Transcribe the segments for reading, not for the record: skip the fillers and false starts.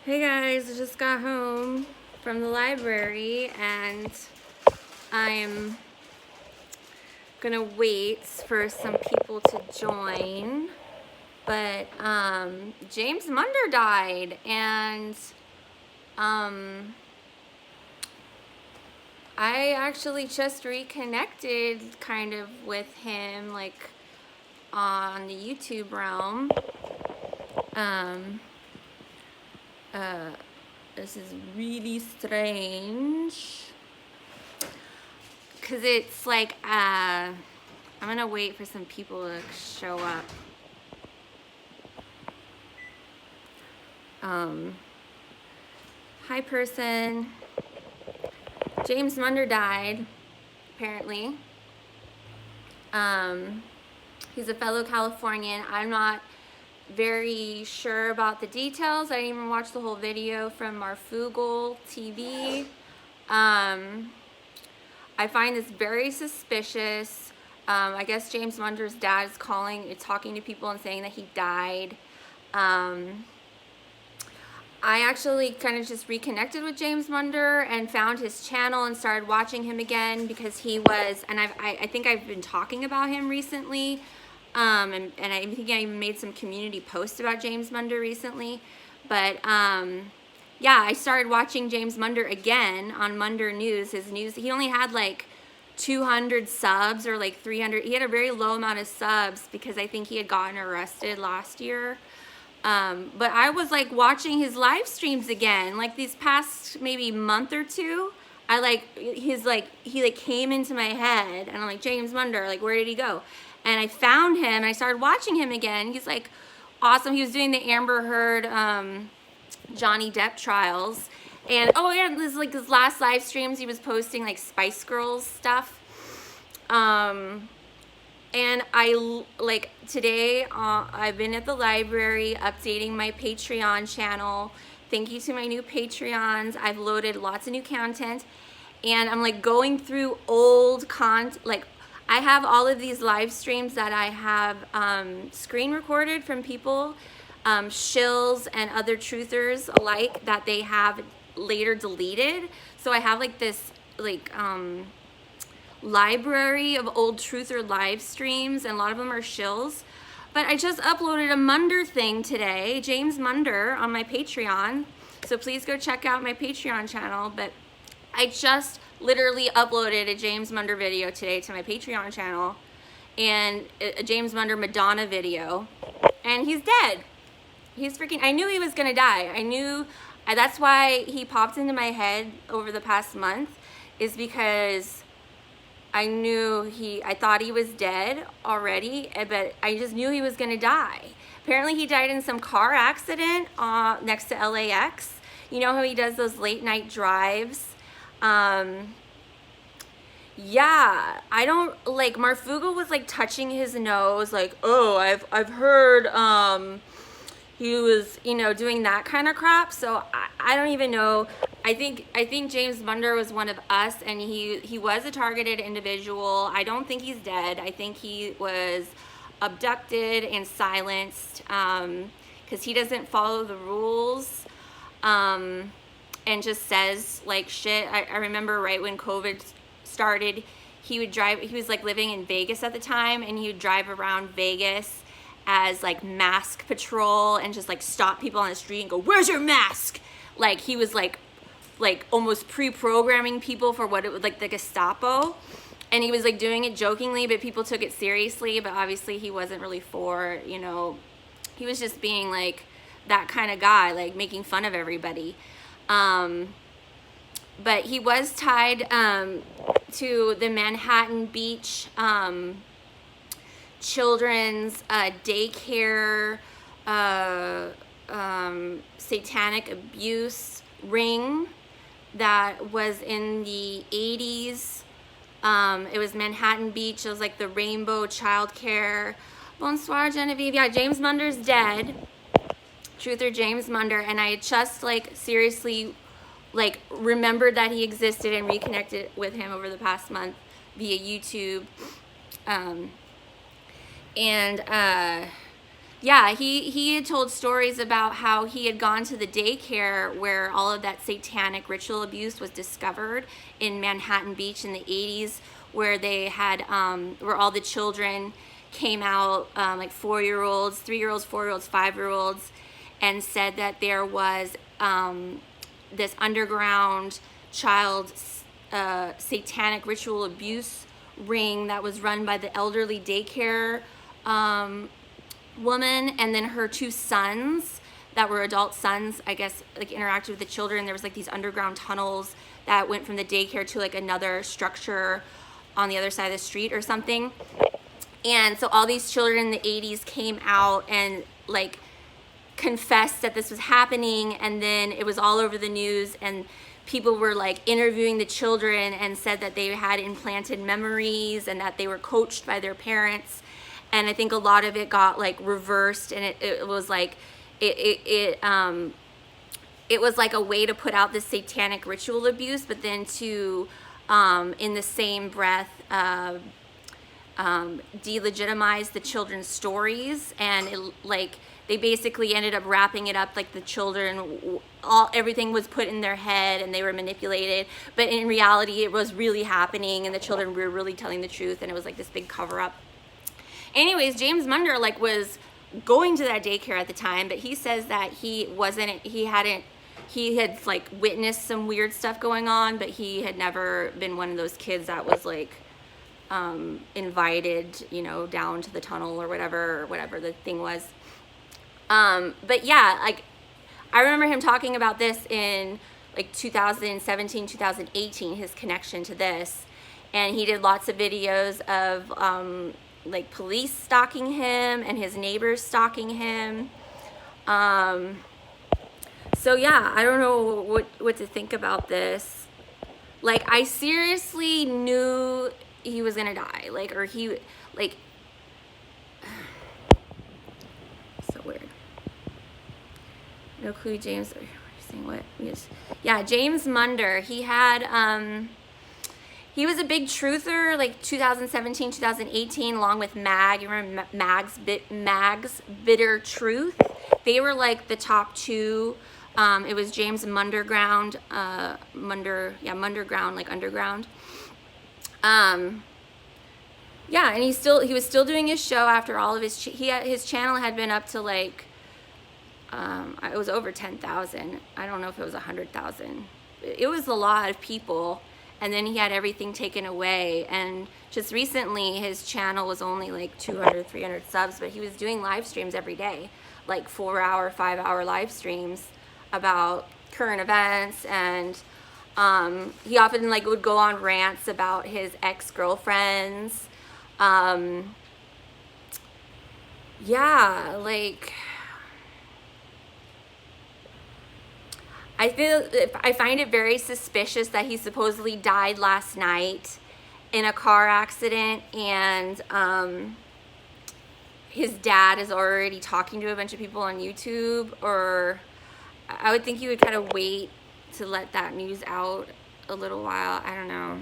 Hey guys, I just got home from the library and I'm gonna wait for some people to join. But James Munder died, and I actually just reconnected kind of with him, like on the YouTube realm. This is really strange because it's like I'm gonna wait for some people to show up. Hi person. James Munder died, apparently. He's a fellow Californian. I'm not very sure about the details. I didn't even watch the whole video from Marfugal TV. I find this very suspicious. I guess James Munder's dad is talking to people and saying that he died. I actually kind of just reconnected with James Munder and found his channel and started watching him again because he was, and I think I've been talking about him recently. And I think I even made some community posts about James Munder recently. But yeah, I started watching James Munder again on Munder News. His news, he only had like 200 subs or like 300. He had a very low amount of subs because I think he had gotten arrested last year. But I was like watching his live streams again, like these past maybe month or two. He came into my head and I'm like, James Munder, like, where did he go? And I found him and I started watching him again. He's like awesome. He was doing the Amber Heard, Johnny Depp trials. And oh yeah, this is like his last live streams. He was posting like Spice Girls stuff. And today I've been at the library updating my Patreon channel. Thank you to my new Patreons. I've loaded lots of new content and I'm like going through old content. Like I have all of these live streams that I have screen recorded from people, shills and other truthers alike that they have later deleted. So I have like this library of old truther live streams, and a lot of them are shills. But I just uploaded a Munder thing today, James Munder, on my Patreon. So please go check out my Patreon channel. But I just literally uploaded a James Munder video today to my Patreon channel, and a James Munder Madonna video, and he's dead. He's freaking, I knew he was gonna die. I knew, that's why he popped into my head over the past month, is because I thought he was dead already, but I just knew he was gonna die. Apparently he died in some car accident next to LAX. You know how he does those late night drives? Yeah, I don't, like, Marfugal was like touching his nose, like, oh, I've heard, he was, you know, doing that kind of crap. So I don't even know. I think James Munder was one of us, and he was a targeted individual. I don't think he's dead. I think he was abducted and silenced, because he doesn't follow the rules, and just says like shit. I remember right when COVID started, he was like living in Vegas at the time, and he would drive around Vegas as like mask patrol and just like stop people on the street and go, where's your mask? Like he was like almost pre-programming people for what it would, like the Gestapo. And he was like doing it jokingly, but people took it seriously. But obviously he wasn't really for, you know, he was just being like that kind of guy, like making fun of everybody. But he was tied to the Manhattan Beach children's daycare satanic abuse ring that was in the 80s. It was Manhattan Beach. It was like the Rainbow Child Care. Bonsoir, Genevieve. Yeah, James Munder's dead. Truther James Munder. And I just like seriously like remembered that he existed and reconnected with him over the past month via YouTube. And Yeah, he had told stories about how he had gone to the daycare where all of that satanic ritual abuse was discovered in Manhattan Beach in the 80s, where they had where all the children came out, like 4-year-olds, 3-year-olds, 4-year-olds, 5-year-olds, and said that there was this underground child satanic ritual abuse ring that was run by the elderly daycare woman, and then her 2 sons that were adult sons, I guess, like interacted with the children. There was like these underground tunnels that went from the daycare to like another structure on the other side of the street or something. And so all these children in the 80s came out and like confessed that this was happening, and then it was all over the news, and people were like interviewing the children and said that they had implanted memories and that they were coached by their parents. And I think a lot of it got like reversed, and it was like it was like a way to put out this satanic ritual abuse, but then to in the same breath delegitimize the children's stories. And it, like, they basically ended up wrapping it up like the children, everything was put in their head and they were manipulated, but in reality it was really happening and the children were really telling the truth, and it was like this big cover up. Anyways, James Munder like was going to that daycare at the time, but he says that he had like witnessed some weird stuff going on, but he had never been one of those kids that was like invited, you know, down to the tunnel or whatever the thing was. But yeah, like I remember him talking about this in like 2017, 2018, his connection to this. And he did lots of videos of like police stalking him and his neighbors stalking him. So yeah, I don't know what to think about this. Like, I seriously knew he was gonna die. Like, or he, like, so weird. No clue, James. What are you saying? What? Yes. Yeah, James Munder. He had, he was a big truther, like 2017, 2018, along with Mag. You remember Mag's Bitter Truth? They were like the top 2. It was James Munderground, Munderground, like underground. Yeah, and he was still doing his show after all of his, his channel had been up to like, it was over 10,000. I don't know if it was 100,000. It was a lot of people. And then he had everything taken away. And just recently, his channel was only like 200, 300 subs, but he was doing live streams every day, like 4-hour, 5-hour live streams about current events. And he often like would go on rants about his ex-girlfriends. Yeah, like, I find it very suspicious that he supposedly died last night in a car accident, and his dad is already talking to a bunch of people on YouTube. Or I would think he would kind of wait to let that news out a little while. I don't know.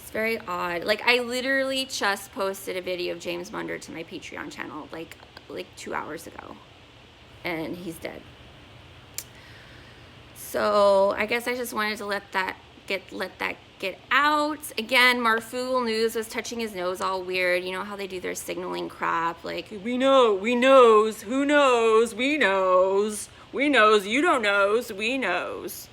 It's very odd. Like, I literally just posted a video of James Munder to my Patreon channel like 2 hours ago, and he's dead. So I guess I just wanted to let that get out. Again, Marfoogle News was touching his nose all weird. You know how they do their signaling crap, like, we knows, who knows, we knows, you don't knows, we knows.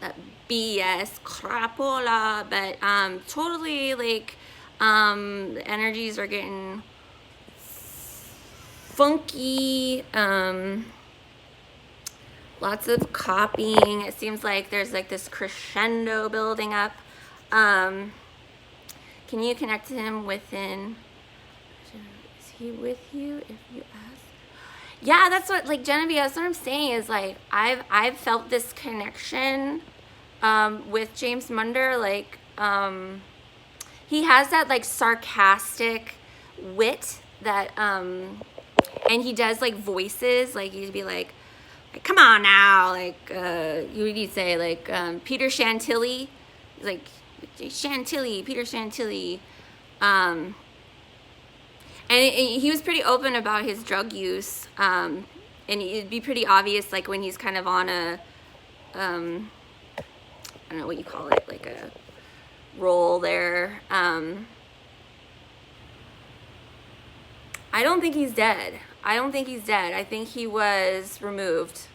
That BS crapola. But totally, like, the energies are getting funky. Lots of copying. It seems like there's like this crescendo building up. Can you connect to him within? Is he with you if you ask? Yeah, that's what, like, Genevieve, that's what I'm saying, is like I've felt this connection with James Munder. Like, he has that like sarcastic wit that and he does like voices, like he'd be like, come on now, like, you'd say, like, Peter Chantilly, like, Chantilly, Peter Chantilly, And he was pretty open about his drug use, and it'd be pretty obvious, like when he's kind of on a, I don't know what you call it, like a roll there. I don't think he's dead. I don't think he's dead. I think he was removed.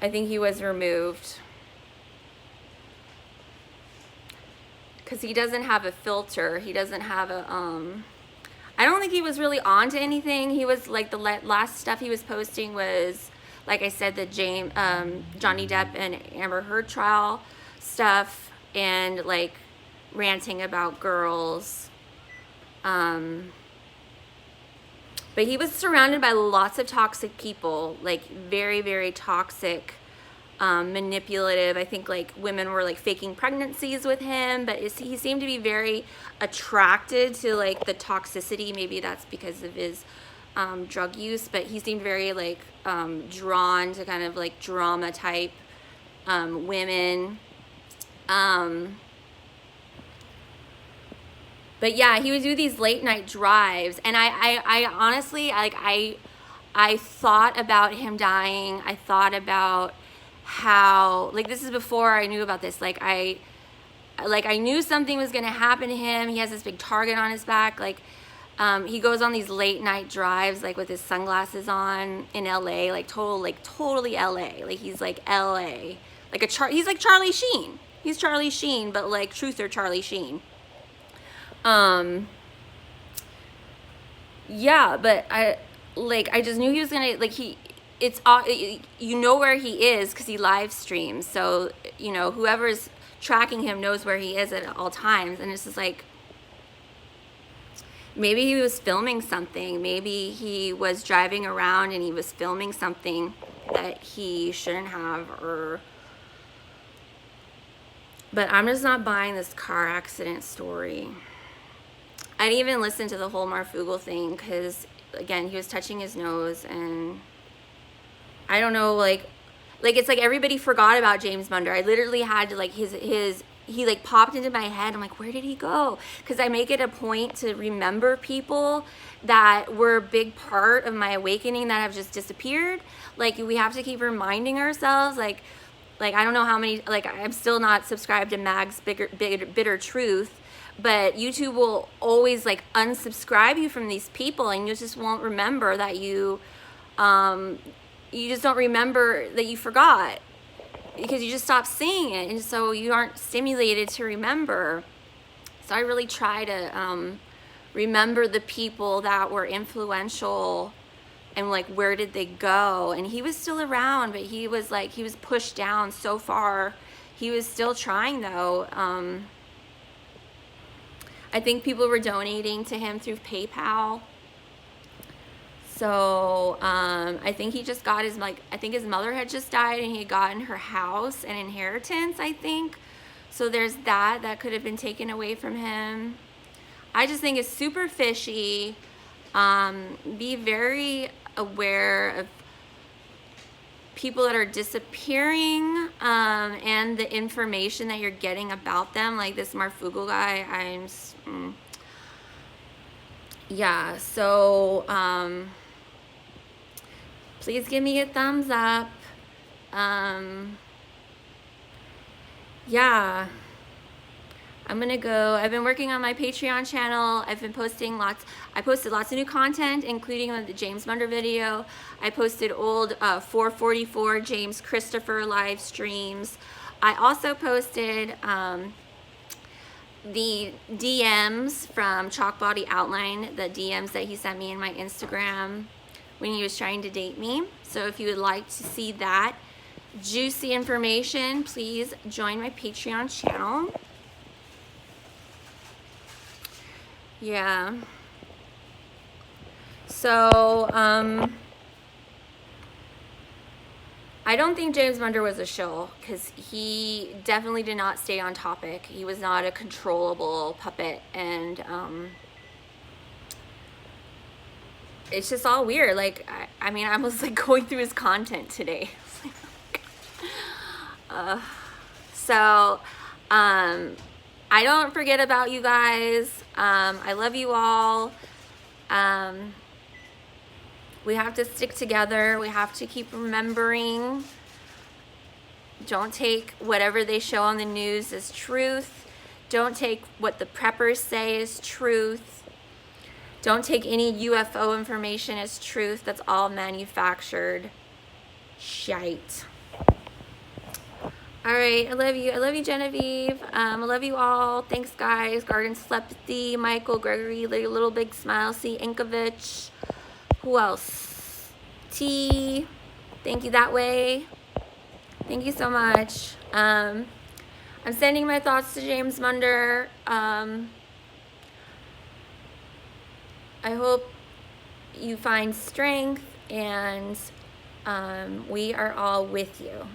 I think he was removed. Because he doesn't have a filter. He doesn't have a, I don't think he was really on to anything. He was like, the last stuff he was posting was, like I said, the Johnny Depp and Amber Heard trial stuff, and like ranting about girls. But he was surrounded by lots of toxic people, like very, very toxic, manipulative. I think like women were like faking pregnancies with him, but he seemed to be very attracted to like the toxicity. Maybe that's because of his drug use, but he seemed very like drawn to kind of like drama type women. But yeah, he would do these late night drives, and I honestly, like, I thought about him dying. I thought about how, like, this is before I knew about this. Like I knew something was gonna happen to him. He has this big target on his back. Like, he goes on these late night drives, like with his sunglasses on in LA, like totally LA. Like he's like LA, like he's like Charlie Sheen. He's Charlie Sheen, but like truther Charlie Sheen. Yeah, but I just knew he was gonna, like, you know where he is because he live streams. So, you know, whoever's tracking him knows where he is at all times. And it's just like, maybe he was filming something. Maybe he was driving around and he was filming something that he shouldn't have, but I'm just not buying this car accident story. I didn't even listen to the whole Marfugel thing because, again, he was touching his nose, and I don't know, like it's like everybody forgot about James Munder. I literally had to, like, he like popped into my head. I'm like, where did he go? Because I make it a point to remember people that were a big part of my awakening that have just disappeared. Like, we have to keep reminding ourselves, like I don't know how many, like, I'm still not subscribed to Mag's Bitter Truth, but YouTube will always like unsubscribe you from these people, and you just won't remember that you just don't remember that you forgot, because you just stop seeing it, and so you aren't stimulated to remember. So I really try to remember the people that were influential and like where did they go. And he was still around, but he was pushed down so far. He was still trying though. I think people were donating to him through PayPal. So I think he just got I think his mother had just died, and he had gotten her house and inheritance, I think. So there's that could have been taken away from him. I just think it's super fishy. Be very aware of people that are disappearing, and the information that you're getting about them, like this Marfugel guy. Yeah, so please give me a thumbs up. Yeah, I'm gonna go. I've been working on my Patreon channel. I've been posting I posted lots of new content, including the James Munder video. I posted old 444 James Christopher live streams. I also posted the DMs from Chalk Body Outline, the DMs that he sent me in my Instagram when he was trying to date me. So if you would like to see that juicy information, please join my Patreon channel. Yeah. So, I don't think James Munder was a shill, because he definitely did not stay on topic. He was not a controllable puppet, and it's just all weird. Like, I mean, I was like going through his content today. So, I I don't forget about you guys. I love you all. We have to stick together. We have to keep remembering. Don't take whatever they show on the news as truth. Don't take what the preppers say as truth. Don't take any UFO information as truth. That's all manufactured shite. All right, I love you. I love you, Genevieve. I love you all. Thanks, guys. Garden Slepty, Michael, Gregory, Little Big Smile, C. Inkovich. Who else? T. Thank you that way. Thank you so much. I'm sending my thoughts to James Munder. I hope you find strength, and we are all with you.